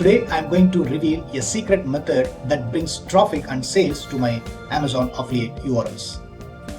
Today I'm going to reveal a secret method that brings traffic and sales to my Amazon affiliate URLs.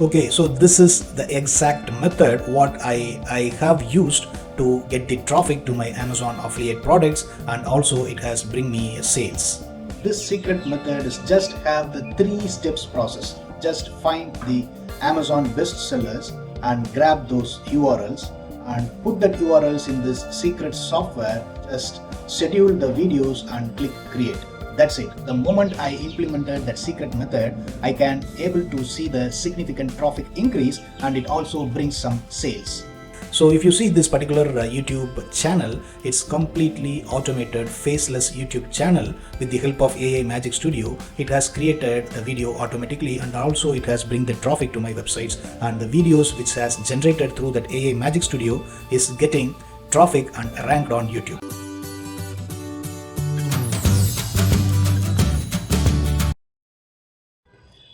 Okay, so this is the exact method what I have used to get the traffic to my Amazon affiliate products, and also it has bring me sales. This secret method is just have the 3 steps process. Just find the Amazon bestsellers and grab those URLs and put that URLs in this secret software. Just schedule the videos and click create. That's it. The moment I implemented that secret method, I can able to see the significant traffic increase, and it also brings some sales. So if you see this particular YouTube channel, it's completely automated faceless YouTube channel. With the help of AIMagicStudio, it has created the video automatically, and also it has bring the traffic to my websites, and the videos which has generated through that AIMagicStudio is getting traffic and ranked on YouTube.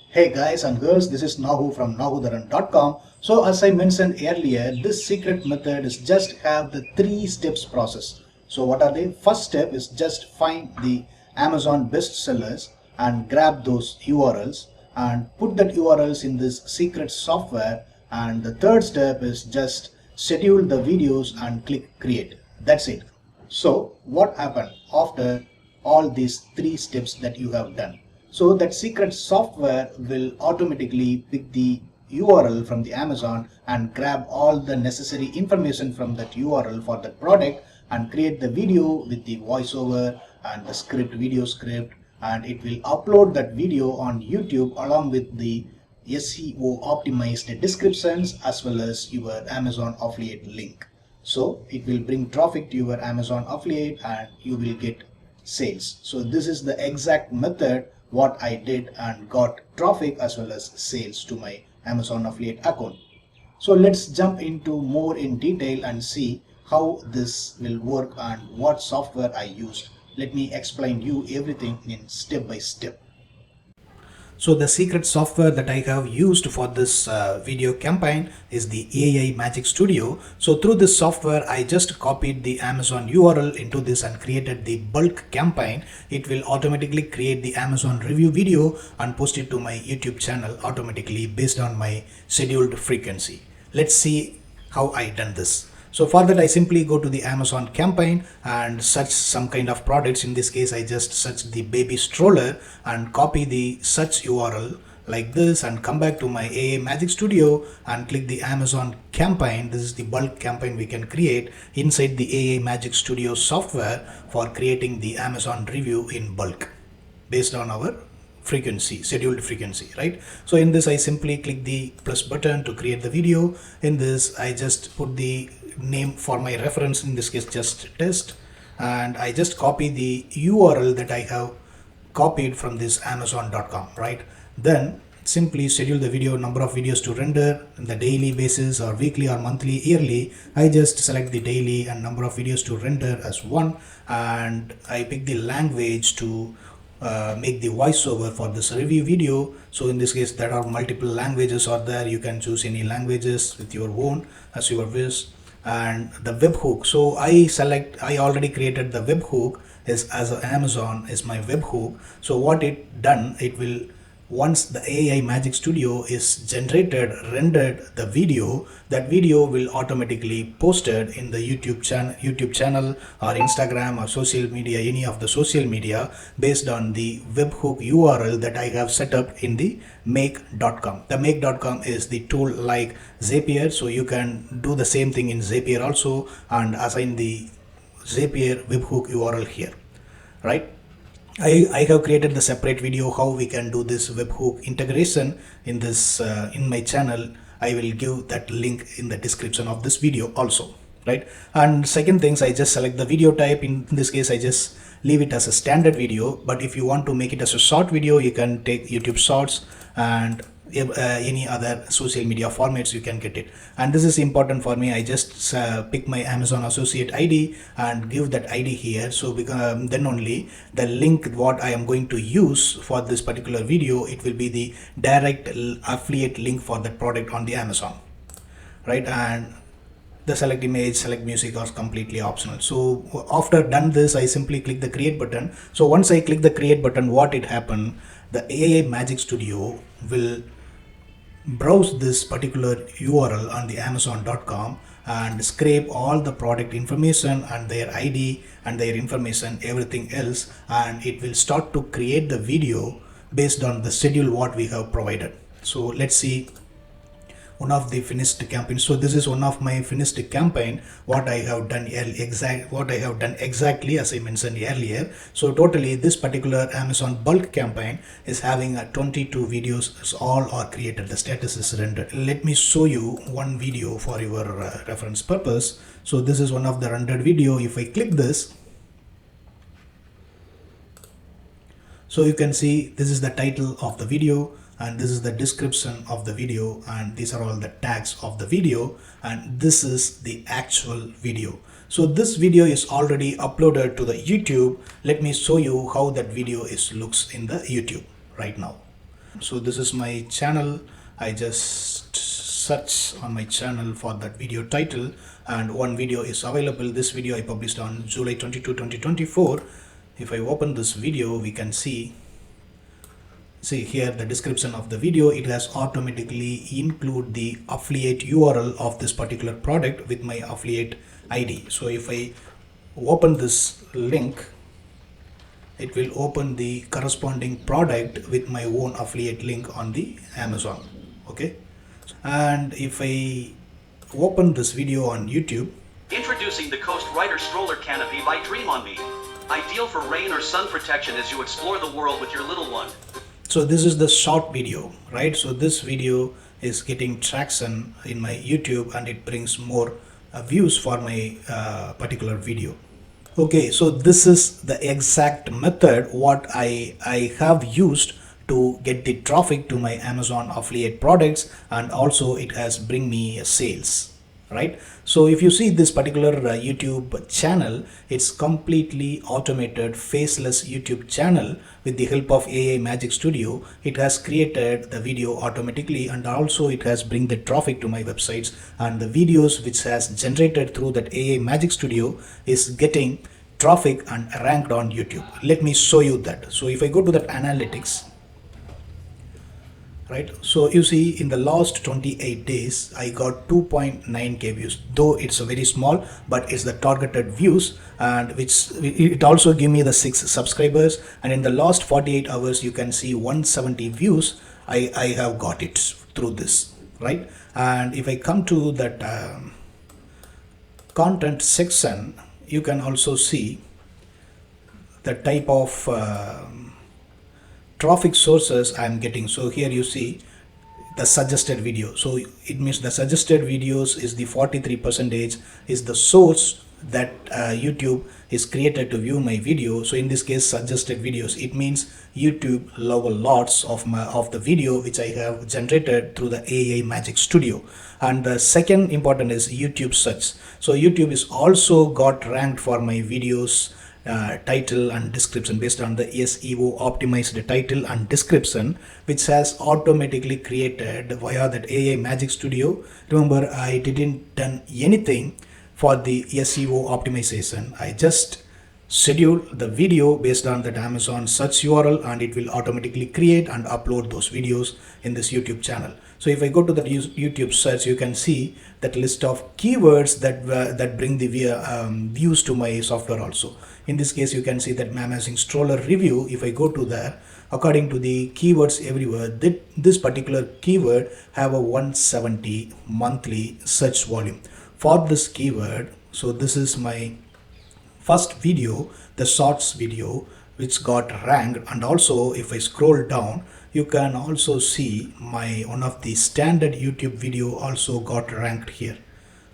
Hey guys and girls, this is Nahu from nahudaran.com. So as I mentioned earlier, this secret method is just have the 3 steps process. So what are they? First step is just find the Amazon bestsellers and grab those URLs and put that URLs in this secret software. And the third step is just schedule the videos and click create. That's it. So what happened after all these 3 steps that you have done? So that secret software will automatically pick the URL from the Amazon and grab all the necessary information from that URL for that product and create the video with the voiceover and the script, video script, and it will upload that video on YouTube along with the SEO optimized descriptions as well as your Amazon affiliate link. So it will bring traffic to your Amazon affiliate and you will get sales. So this is the exact method what I did and got traffic as well as sales to my Amazon affiliate account. So let's jump into more in detail and see how this will work and what software I used. Let me explain you everything in step by step. So the secret software that I have used for this video campaign is the AIMagicStudio. So through this software, I just copied the Amazon URL into this and created the bulk campaign. It will automatically create the Amazon review video and post it to my YouTube channel automatically based on my scheduled frequency. Let's see how I done this. So for that, I simply go to the Amazon campaign and search some kind of products. In this case, I just search the baby stroller and copy the search URL like this and come back to my AIMagicStudio and click the Amazon campaign. This is the bulk campaign we can create inside the AIMagicStudio software for creating the Amazon review in bulk based on our frequency, scheduled frequency, right? So in this, I simply click the plus button to create the video. In this, I just put the name for my reference, in this case just test, and I just copy the URL that I have copied from this amazon.com, right? Then simply schedule the video, number of videos to render on the daily basis or weekly or monthly, yearly. I just select the daily and number of videos to render as 1, and I pick the language to make the voiceover for this review video. So in this case, there are multiple languages are there. You can choose any languages with your own as your wish. And the webhook, so I already created the webhook is as Amazon is my webhook. So what it done, it will, once the AIMagicStudio is generated, rendered the video, that video will automatically posted in the YouTube channel or Instagram or social media, any of the social media based on the webhook URL that I have set up in the make.com. The make.com is the tool like Zapier, so you can do the same thing in Zapier also and assign the Zapier webhook URL here, right? I have created the separate video how we can do this webhook integration in this in my channel. I will give that link in the description of this video also, right? And second things, I just select the video type. In this case, I just leave it as a standard video, but if you want to make it as a short video, you can take YouTube Shorts and any other social media formats you can get it. And this is important for me. I just pick my Amazon associate ID and give that ID here. So then only the link what I am going to use for this particular video, it will be the direct affiliate link for that product on the Amazon, right? And the select image, select music are completely optional. So after done this, I simply click the create button. So once I click the create button, what it happened, the AI Magic Studio will browse this particular URL on the Amazon.com and scrape all the product information and their ID and their information, everything else, and it will start to create the video based on the schedule what we have provided. So let's see one of the finished campaign. So this is one of my finished campaign, what I have done exactly as I mentioned earlier. So totally this particular Amazon bulk campaign is having 22 videos, all are created, the status is rendered. Let me show you one video for your reference purpose. So this is one of the rendered video. If I click this, so you can see this is the title of the video, and this is the description of the video, and these are all the tags of the video, and this is the actual video. So this video is already uploaded to the YouTube. Let me show you how that video looks in the YouTube right now. So this is my channel. I just search on my channel for that video title, and one video is available. This video I published on July 22, 2024. If I open this video, we can see here the description of the video. It has automatically include the affiliate URL of this particular product with my affiliate ID. So if I open this link, it will open the corresponding product with my own affiliate link on the Amazon. Okay, and if I open this video on YouTube, introducing the Coast Rider Stroller Canopy by Dream on Me. Ideal for rain or sun protection as you explore the world with your little one. So this is the short video, right? So this video is getting traction in my YouTube, and it brings more views for my particular video. Okay, so this is the exact method what I have used to get the traffic to my Amazon affiliate products, and also it has bring me sales. Right, so if you see this particular YouTube channel, it's completely automated faceless YouTube channel. With the help of AIMagicStudio, it has created the video automatically, and also it has bring the traffic to my websites, and the videos which has generated through that AIMagicStudio is getting traffic and ranked on YouTube. Let me show you that. So if I go to that analytics, right, so you see in the last 28 days I got 2.9k views, though it's a very small, but it's the targeted views, and which it also give me the 6 subscribers, and in the last 48 hours you can see 170 views I have got it through this, right? And if I come to that content section, you can also see the type of traffic sources I am getting. So here you see the suggested video. So it means the suggested videos is the 43% is the source that YouTube is created to view my video. So in this case, suggested videos, it means YouTube love lots of the video which I have generated through the AIMagicStudio. And the second important is YouTube search. So YouTube is also got ranked for my videos title and description based on the SEO optimized title and description, which has automatically created via that AIMagicStudio. Remember, I didn't done anything for the SEO optimization. I just schedule the video based on that Amazon search URL, and it will automatically create and upload those videos in this YouTube channel. So if I go to the YouTube search, you can see that list of keywords that bring the views to my software also. In this case, you can see that amazing stroller review. If I go to there, according to the keywords everywhere, this particular keyword have a 170 monthly search volume for this keyword. So this is my first video, the shorts video, which got ranked. And also if I scroll down, you can also see my one of the standard YouTube video also got ranked here,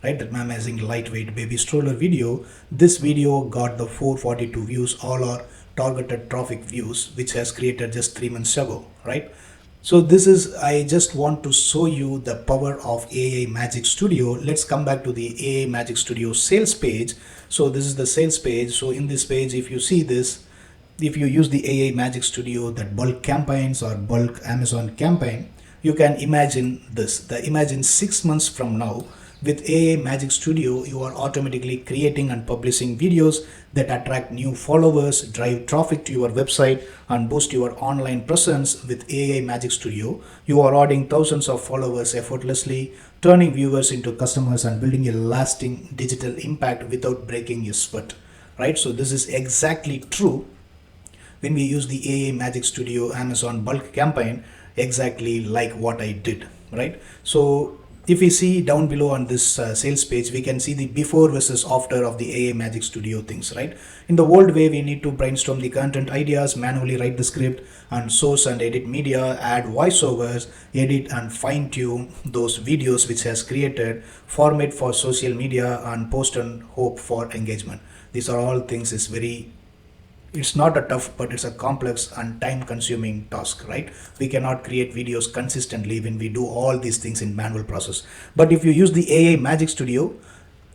right? That amazing lightweight baby stroller video. This video got the 442 views. All are targeted traffic views, which has created just 3 months ago, right? So this is, I just want to show you the power of AIMagicStudio. Let's come back to the AIMagicStudio sales page. So this is the sales page. So in this page, if you see this, if you use the AIMagicStudio, that bulk campaigns or bulk Amazon campaign, you can imagine this. Imagine 6 months from now, With AI Magic Studio, you are automatically creating and publishing videos that attract new followers, drive traffic to your website, and boost your online presence. With AI Magic Studio, you are adding thousands of followers effortlessly, turning viewers into customers, and building a lasting digital impact without breaking a sweat. Right? So this is exactly true when we use the AI Magic Studio Amazon bulk campaign, exactly like what I did, right? So if we see down below on this sales page, we can see the before versus after of the AI Magic Studio things, right? In the old way, we need to brainstorm the content ideas, manually write the script, and source and edit media, add voiceovers, edit and fine tune those videos which has created, format for social media, and post and hope for engagement. These are all things is very, it's not a tough, but it's a complex and time consuming task, right? We cannot create videos consistently when we do all these things in manual process. But if you use the AI Magic Studio,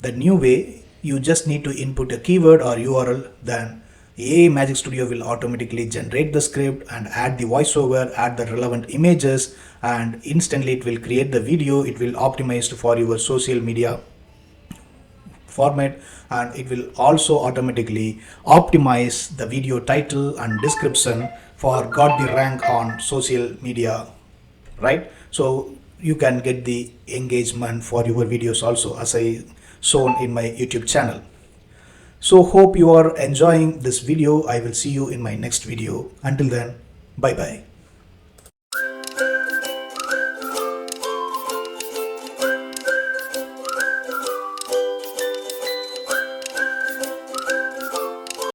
the new way, you just need to input a keyword or URL, then AI Magic Studio will automatically generate the script and add the voiceover, add the relevant images, and instantly it will create the video. It will optimize for your social media format, and it will also automatically optimize the video title and description for got the rank on social media, right? So you can get the engagement for your videos also, as I shown in my YouTube channel. So hope you are enjoying this video. I will see you in my next video. Until then, bye bye.